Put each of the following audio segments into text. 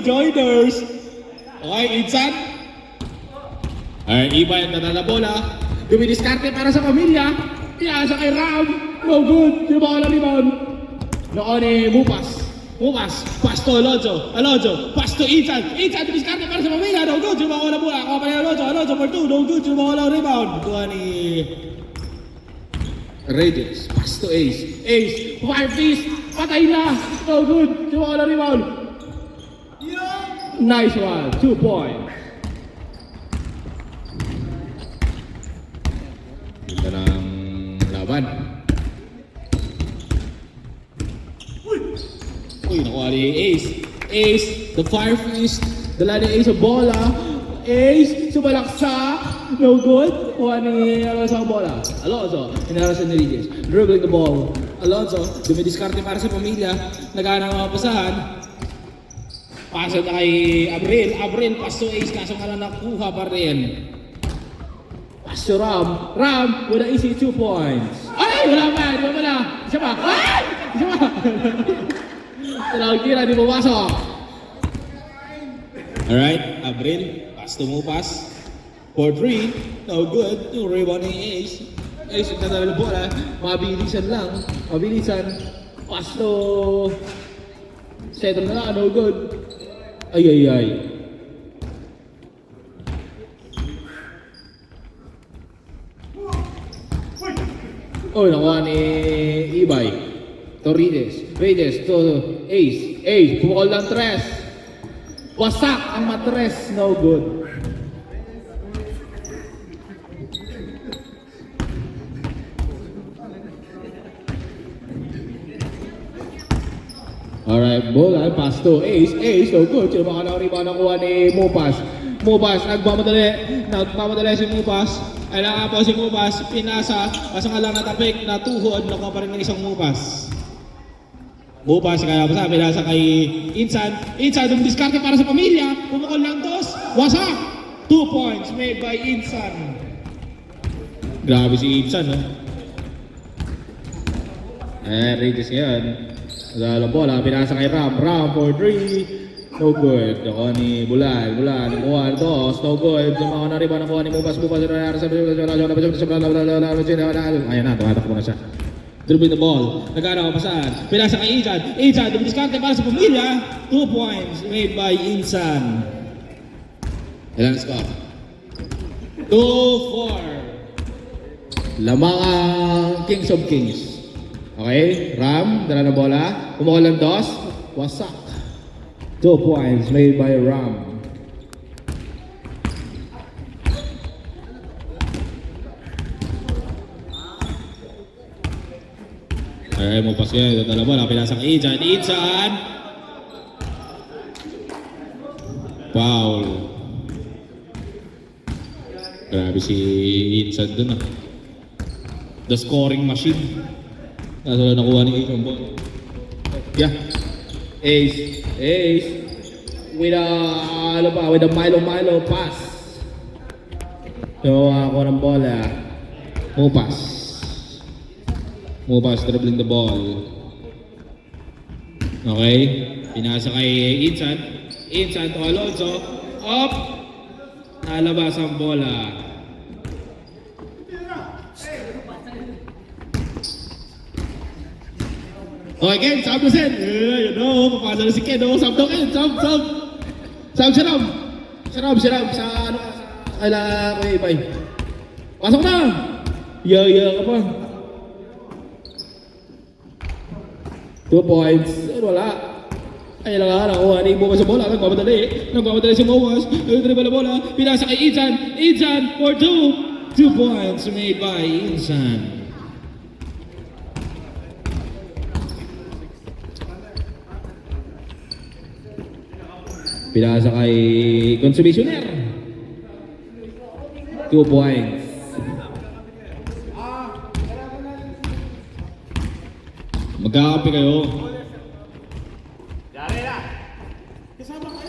Joiners. Okay, Insan. Ay, iba yung nanala bola. Dumidiskarte para sa pamilya. Pinasa kay Ram. No good. Di ba ka rebound? Noon eh, Mupas. Pass to Alonso. Pass to Insan. Insan, dumidiskarte para sa pamilya. No good. Di ba ka bola? Ako pa rin Alonso for 2. No good. Di ba ka rebound? Kuha ni Reyes. Pass to Ace. 5 piece. Patay na. No good. Di ba ka rebound? Nice one. 2 points. Ganda ng laban. Uy, nakuha ni Ace. The fire fist. Dala ni Ace ang bola. Ace, sumalaksa. No good. Kuha ni Alonso ang bola. Alonso, inarasan ni Reyes. Dribbling the ball. Alonso, dumidiskarte para sa pamilya. Nagana ng mga pasahan. Pasa na kay Abril, pass to Ace, kaso nga lang nakuha pa rin. Pass to Ram with an easy 2 points. Ay, wala pa, di ba pala? Isa pa, Tinawag di pumasok. Alright, Abril, pass to Mupas. For 3, no good, yung rebound ni Ace. Ace, nagtatala ng bola, mabilisan lang. Pass to settle na lang, no good. Ay. Oh, nakuha ni Ibay. To Reyes to Ace. Pumukol ng tres. Wasak ang matres, no good. Alright, bola, pass to Ace, no good. Sino baka nakariba nakuha ni Mupas. Nagmamadali si Mupas. Ay nakapo si Mupas, pinasa, basta nga lang natapik, natuhod, nakuha pa rin ng isang Mupas. Kaya basta, pinasa kay Insan, dumidiskarte para sa pamilya, pumukol ng dos, wasak! 2 points made by Insan. Grabe si Insan, no? Reyes yan. Nagala bola, pinasa kay Ram for 3. No good. Ako ni Bulan. Nakuha dos. No good. Sumako na riba. Nakuha ni Mupas. Ayan na, tumatakbo na siya. Dribbling the ball. Nagana ko pasaan. Pinasa kay Insan, dumidiskarte para sa pamilya. 2 points made by Insan. Ilan score? 2-4. Lamang ang Kings of Kings. Okay, Ram, dala na bola. Pumukol ng dos. Wasak. 2 points made by Ram. Ay, mo pas yan. Dala bola. Pinasa kay Insan. Foul. Grabe si Insan dun ah. The scoring machine. Nasa nakuha ni Ace ang ball. Yeah. Ace. With a Milo pass. So, ako ng bola. Mupas dribbling the ball. Okay. Pinasa kay Insan to Alonso. Up. Nalabas ang bola. Okay, Ken, sab na Sen. Papasa na si Ken. Sab daw, Ken. Sab, Sharam. Sa ano, kaila, Ibay. Pasok na. Iya ka pa. 2 points. Wala. Ay, nakuha ni Mupas sa bola. Nagmamadali si Mupas. Nagdribbling bola. Pinasa kay Insan for 2. 2 points made by Insan. Pinasa kay Consumisioner. 2 points. Magkakampi kayo.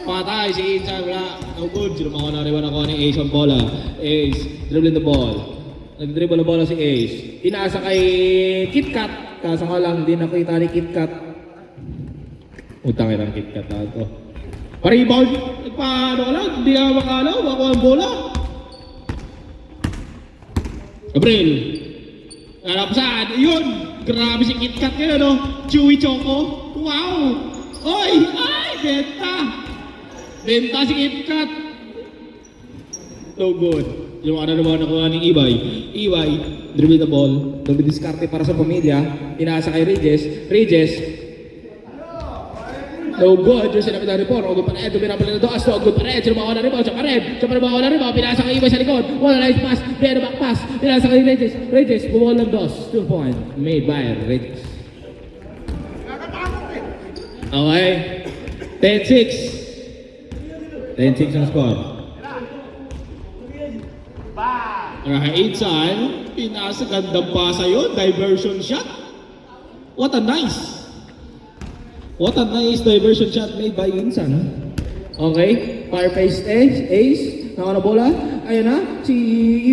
Patay si Insan. Wala. No good. Sino mga nariwan ako ni Ace ang bola. Ace. Dribbling the ball. Nag-dribble na bola si Ace. Pinasa kay KitKat. Kaso ka lang, hindi nakita ni KitKat. Utangin ang KitKat na ito. Pa-rebound. Paano ka lang? Hindi ka makalaw. Ako ang bola. Gabriel. Alam saan? Yun. Grabe si KitKat ngayon, no? Chewy Choco. Wow. Oy! Ay! Benta. Benta si KitKat. No good. Yung ano naman nakuha ng Ibay. Ibay, dribble the ball. Dumidiskarte para sa pamilya. Inaasa kay Regis. No good. Yung sinabi na report. Ogod pa na ito. Pinapalala ito. Asto. Ogod pa na ito. Sumawa na rin. Sumawa na rin. Pinasa kay Ibay sa likod. Wala nice pass. Pero back pass. Pinasa kay Regis. Bumawal ng dos. 2 point. Made by Regis. Okay. 10-6. 10-6 ang score. Right side, pinasa gandang pasa yun, diversion shot. What a nice diversion shot made by Insan. Okay, Fireface Ace, nakana bola. Ayan na, si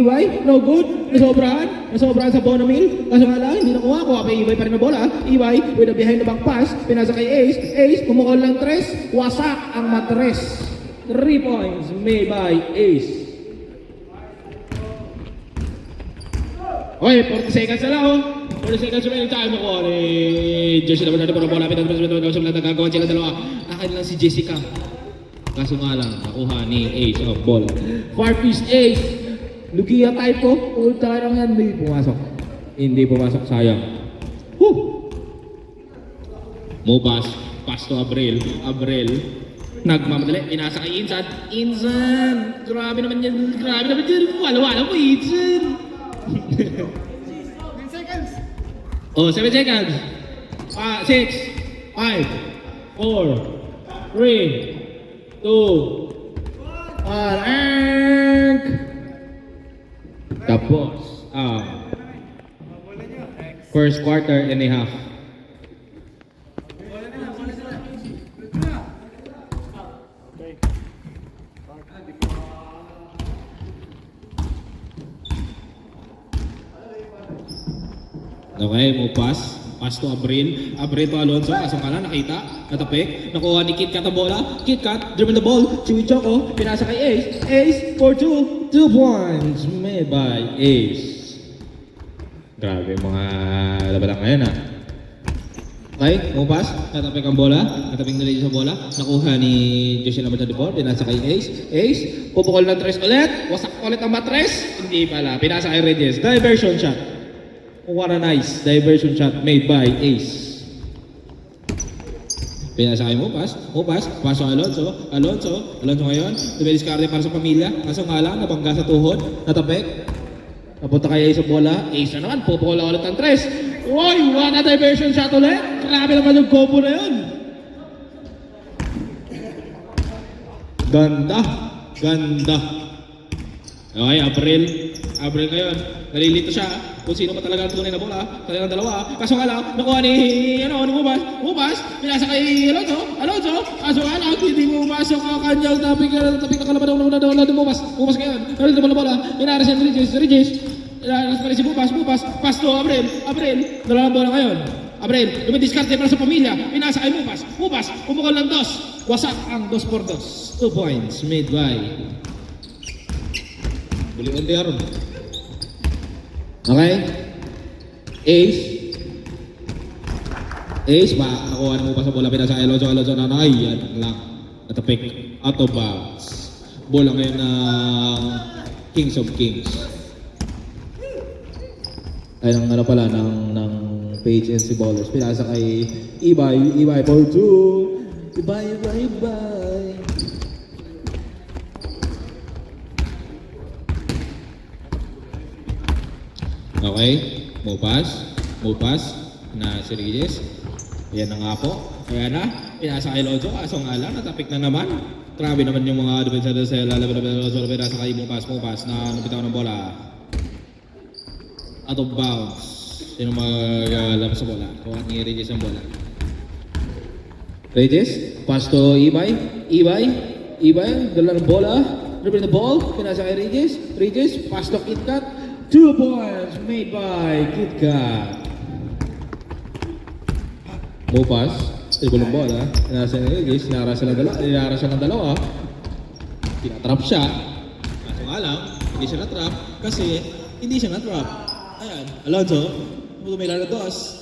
Ibay, no good, nasobrahan sa Bonamil. Kaso nga lang, hindi nakuha pa Ibay pa rin na bola. Ibay with a behind the back pass, pinasa kay Ace, pumukol ng 3, wasak ang matres. 3 points made by Ace. Okay, 40 seconds na lang, oh. 40 seconds remaining time. Ako, Jesse naman natin po ng bola. Nagagawa sila dalawa. Akin lang si Jessica. Kaso nga lang, nakuha ni Ace of ball. Farfish Ace. Lugia tayo po. Ultra lang yan. Hindi pumasok. Sayang. Woo! Mubas. Pass to Abril. Nagmamadali. Inasa kay Insan. Grabe naman yan. Wala po, Insan. 7 seconds. Oh, 7 seconds. 6, 5, 4, 3, 2, 1. Tapos. First quarter and a half. Okay, mo pass to Abril to Alonso, kasang kala, nakita, natapik, nakuha ni KitKat ang bola, KitKat, dribble the ball, Chewy Choco, pinasa kay Ace for 2 points, made by Ace. Grabe mga labalang ngayon, ha. Okay, mo pass, natapik ang bola, natapik na rin sa bola, nakuha ni Joshua naman sa default, pinasa kay Ace, pupukol ng 3 ulit, wasak ulit ang matres, hindi pala, pinasa kay Regis, diversion shot. What a nice diversion shot made by Ace. Pinasa kay Mupas, paso Alonso ngayon, dumidiskarte para sa pamilya, kaso nga lang, nabangga sa tuhod, natapik, napunta kay Ace ang bola, Ace na naman, pupukula ulit ang 3. Uy, what a diversion shot ulit, grabe naman yung combo na yun. Ganda. Okay, Abril ngayon, nalilito siya kung sino pa talaga ang tunay na bola, kanilang dalawa. Kaso nga lang, nakuha ni Mupas, pinasa kay Alonso, kaso nga lang, hindi pumasok ang kanyang tapik na kalaban ng Mupas ngayon, nalilito mo na bola, inaras yan Regis, inaras pa rin si Mupas, pass to Abril, dalalang bola ngayon. Abril, dumidiskarte para sa pamilya, pinasa kay Mupas, pumukol ng 2, wasak ang 2 por 2, 2 points made by Buliwan di Aron. Okay? Ace, nakuha mo pa sa bola, pinasa kay Alonso na yan lang, natapik, out of bounds. Bola ngayon ng Kings of Kings. Ay, ng ano pala, ng Page NC Ballers. Pinasa kay Ibay for 2. Ibay. Okay, mo pass na si Regis. Ayan na nga po. Ayan na, pinasa kay Alonso, kaso nga lang, natapik na naman. Grabe naman yung mga defensa sa lalaban ng Alonso, pinasa kay mo pass na nabitaw ng bola. Out of bounds. Sino maglabas sa bola? Kuha ni Regis ang bola. Regis, pass to Ibay, dala ng bola, dribble the ball, pinasa kay Regis, pass to KitKat. 2 points made by KitKat. Mo pass Stable ang bola. Inarasa ng Ace. Inarasa ng dalawa. Tinatrap siya. Kaso nga lang, hindi siya natrap kasi hindi siya natrap. Ayan, Alonzo, may dos.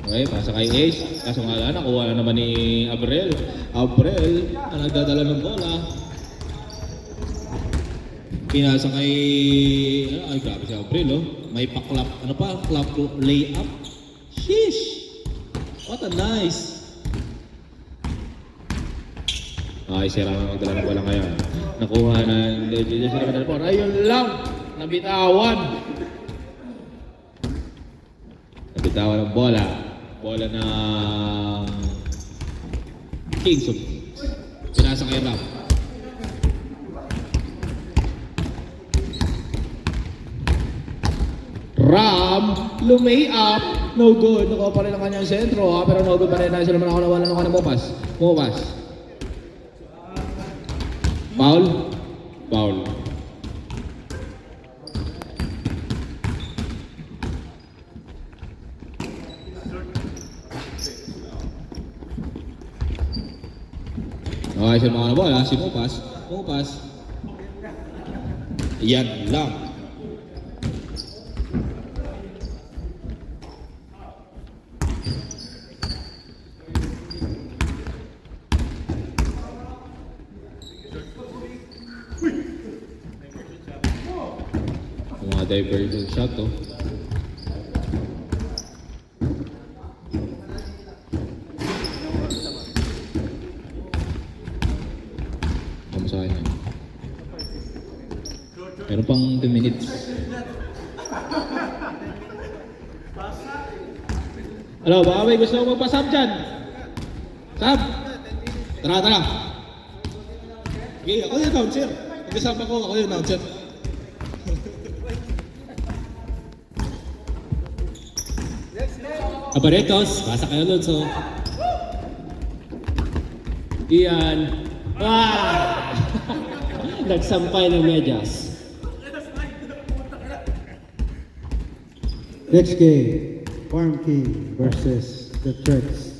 Okay, pasa kay Ace. Kaso nga lang, nakuha na naman ni Abrel. Abrel, ang nagdadala ng bola. Pinasa kay... Ay, grabe si Abrel, oh. May pa-clap. Ano pa? Clap layup. Sheesh! What a nice! Ay, sira na magdala ng bola ngayon. Nakuha na... Hindi sila magdala ng bola. Ayun lang! Nabitawan! Nabitawan ng bola. Bola ng Kings of pinasa kay Ram. Ram, lumay up. No good. Nakuha pa rin ang kanyang sentro ha. Pero no good pa rin. Dahil sila naman nakuha ng kanyang bupas. Foul? Foul. Okay, siya mga bola, simupas. Yan lang. Mga diversion shot to. Meron pang 2 minutes. Hello, baka may gusto ko magpasab dyan. Sab! Tara. Okay, ako yung announcer. Mag-isama ko, ako yung announcer. Abaretos, pasa kayo Alonzo. Ian. Nagsampay ng medyas. Next game, Farm King versus the Turks.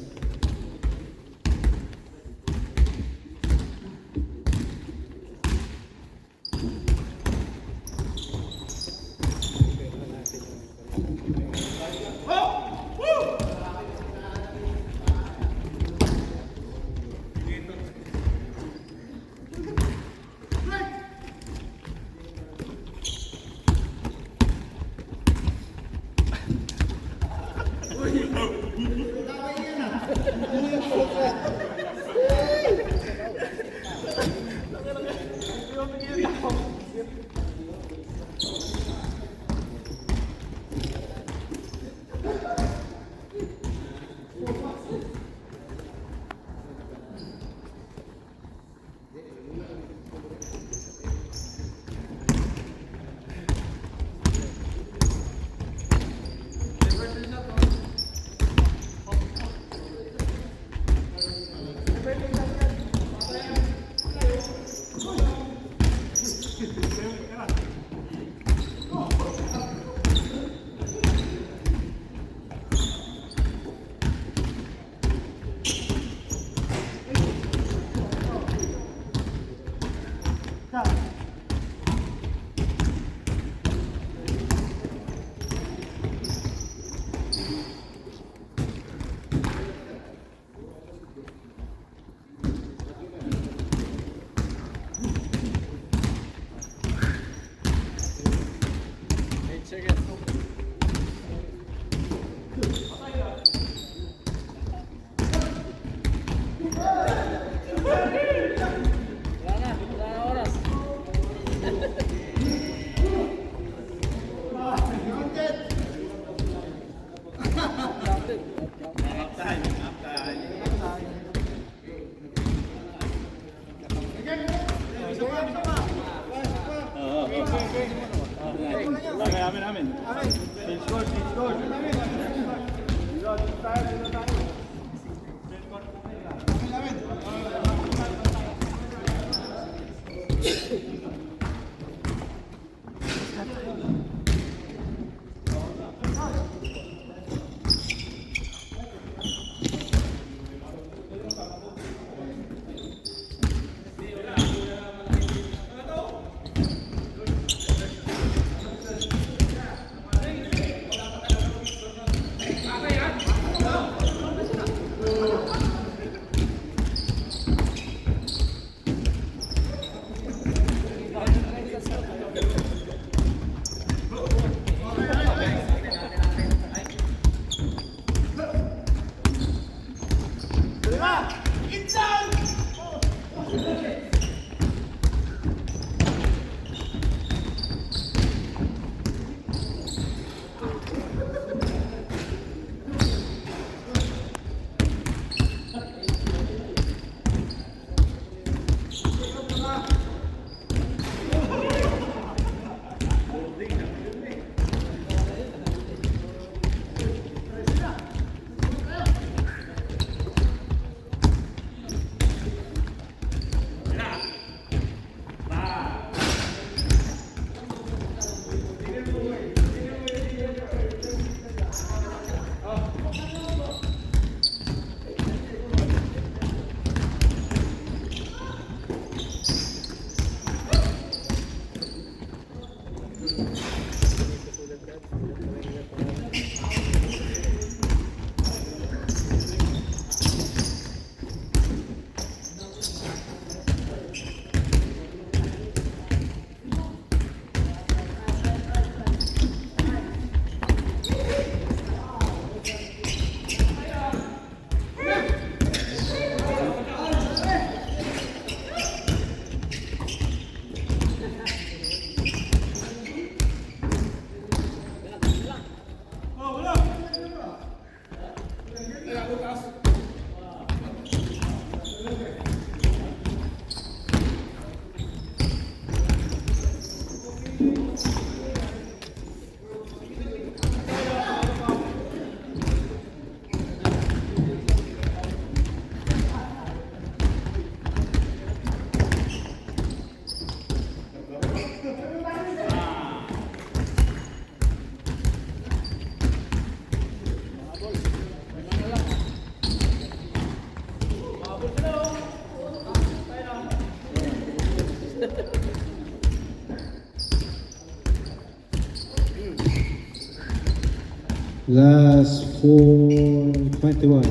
Last 4:21.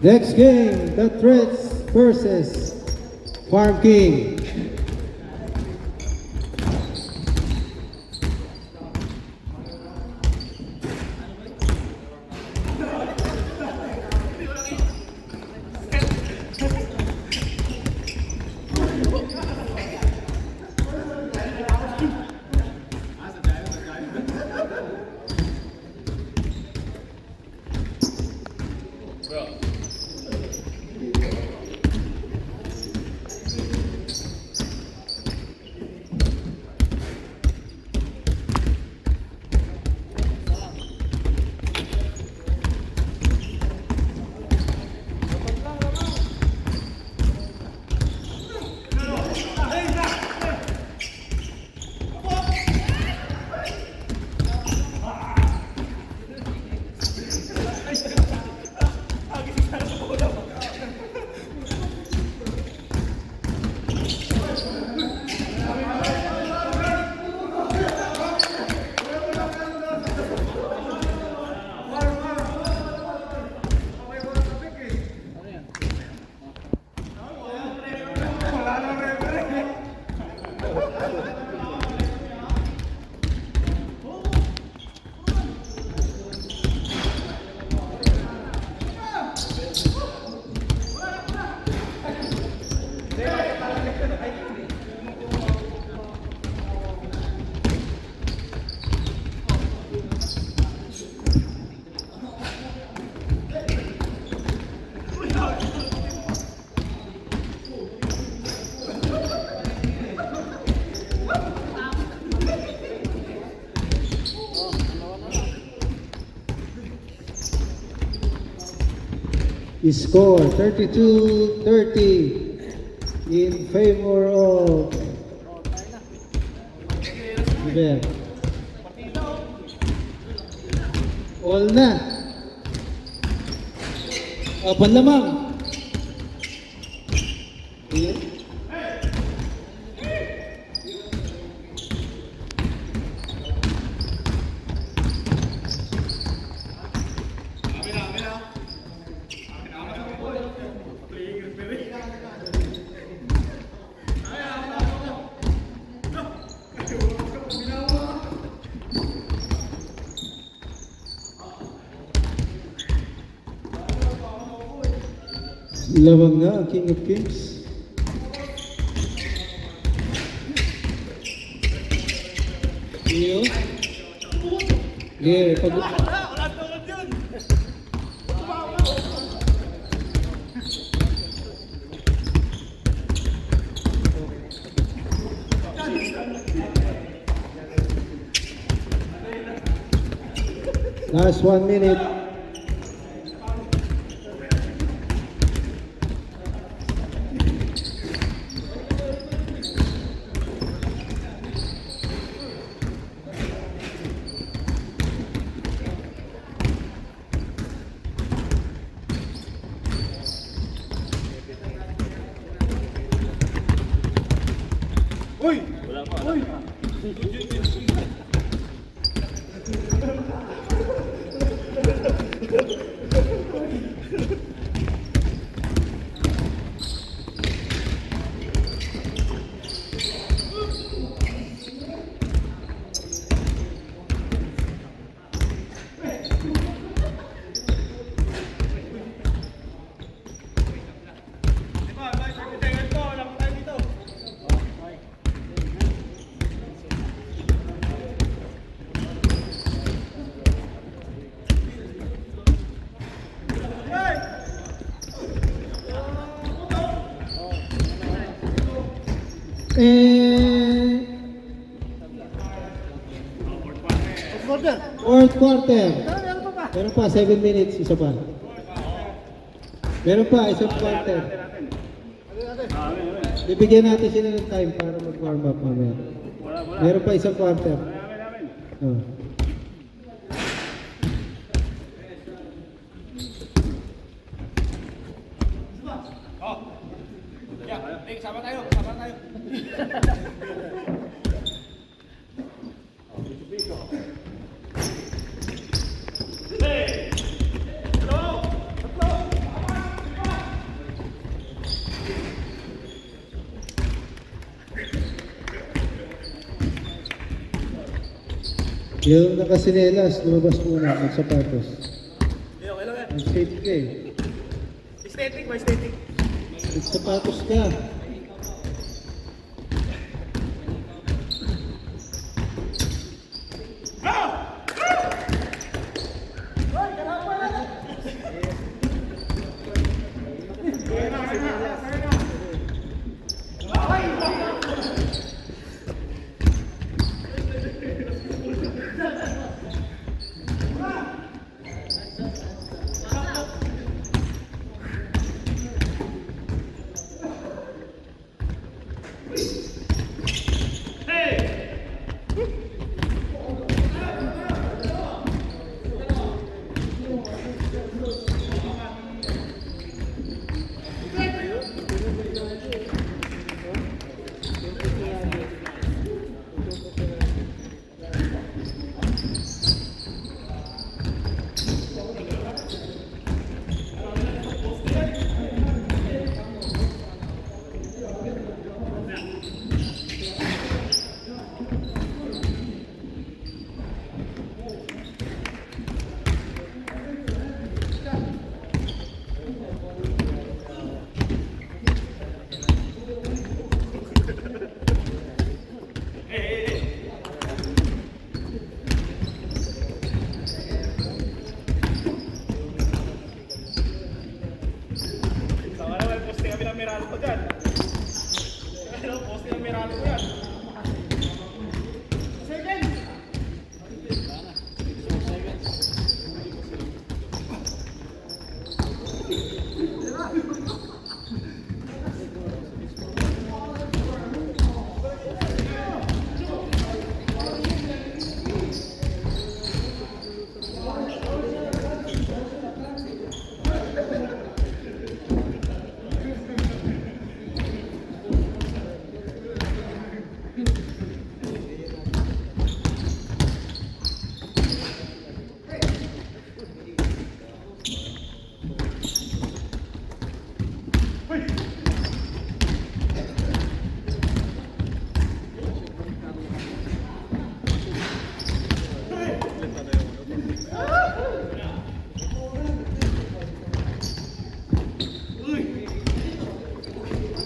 Next game, the Threats versus Farm King. Score 32-30 in favor of River. All na. Panlamang. Lawang nga ang King of Kings. Iyo. Yeah, pag... Last 1 minute. Fourth quarter. Meron pa, 7 minutes, isa pa. Meron pa, isang quarter. Bibigyan natin sila ng time para mag-warm up mamaya. Meron pa isang quarter. Oh. Sama tayo, sama tayo. Yung nakasinelas, lumabas muna, magsapatos. Mag-safety ka eh. Aesthetic ba? Aesthetic? Magsapatos ka.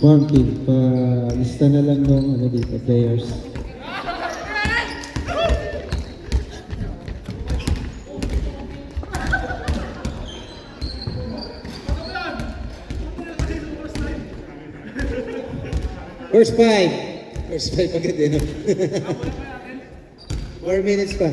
Form team, lista na lang ng ano dito, players. First five. First five agad eh, no? 4 minutes pa.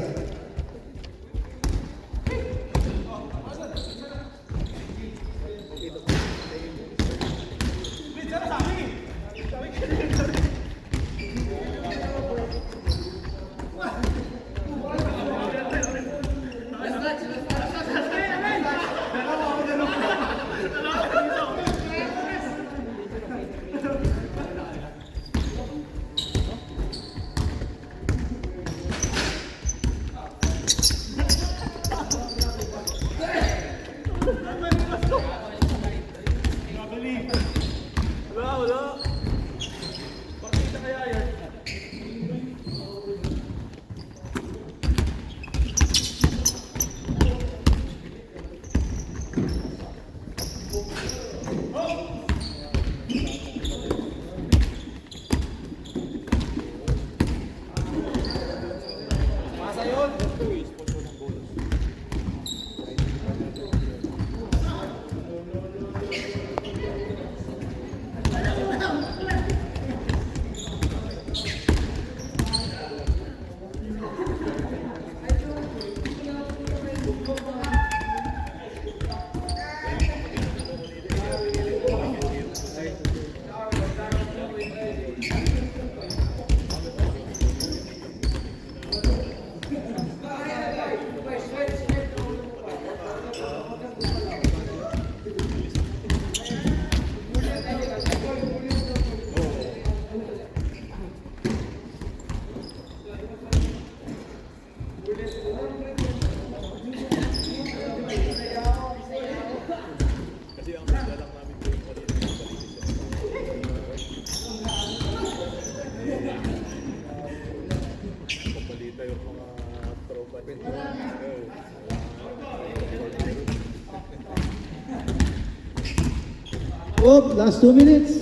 Oh, last 2 minutes.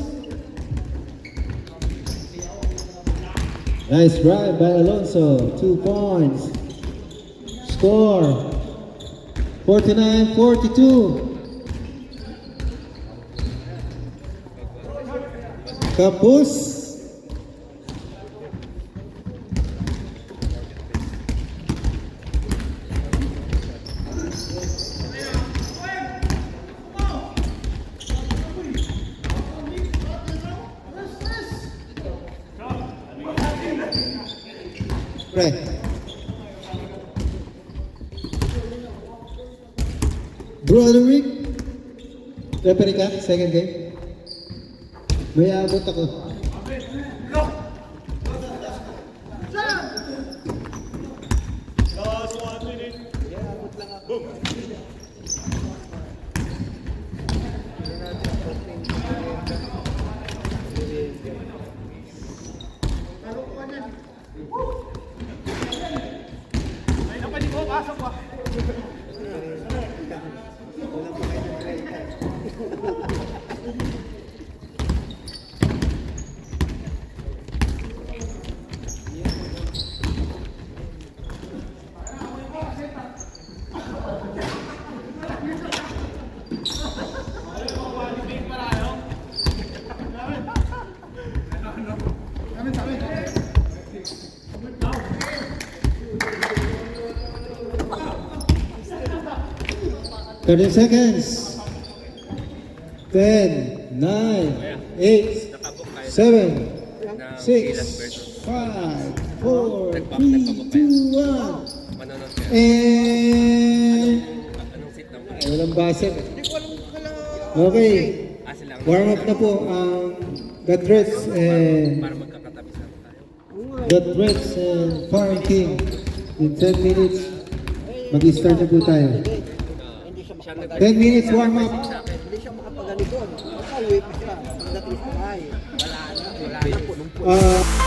Nice drive by Alonso. 2 points. Score 49-42. Kapus. Right. Broderick. Referee ka, second game. May abot ako. Ay, napanin mo, pasok pa. 30 seconds. 10, 9, 8, 7, 6, 5, 4, 3, 2, 1. And walang base. Okay. Warm up na po ang Guthreads and Guthreads and Farm King. In 10 minutes, mag-start na po tayo. 10 minutes warm up. Hindi siya makapaganito. Nakauwi pa siya. Pagdating sa bahay, wala na, punong-puno.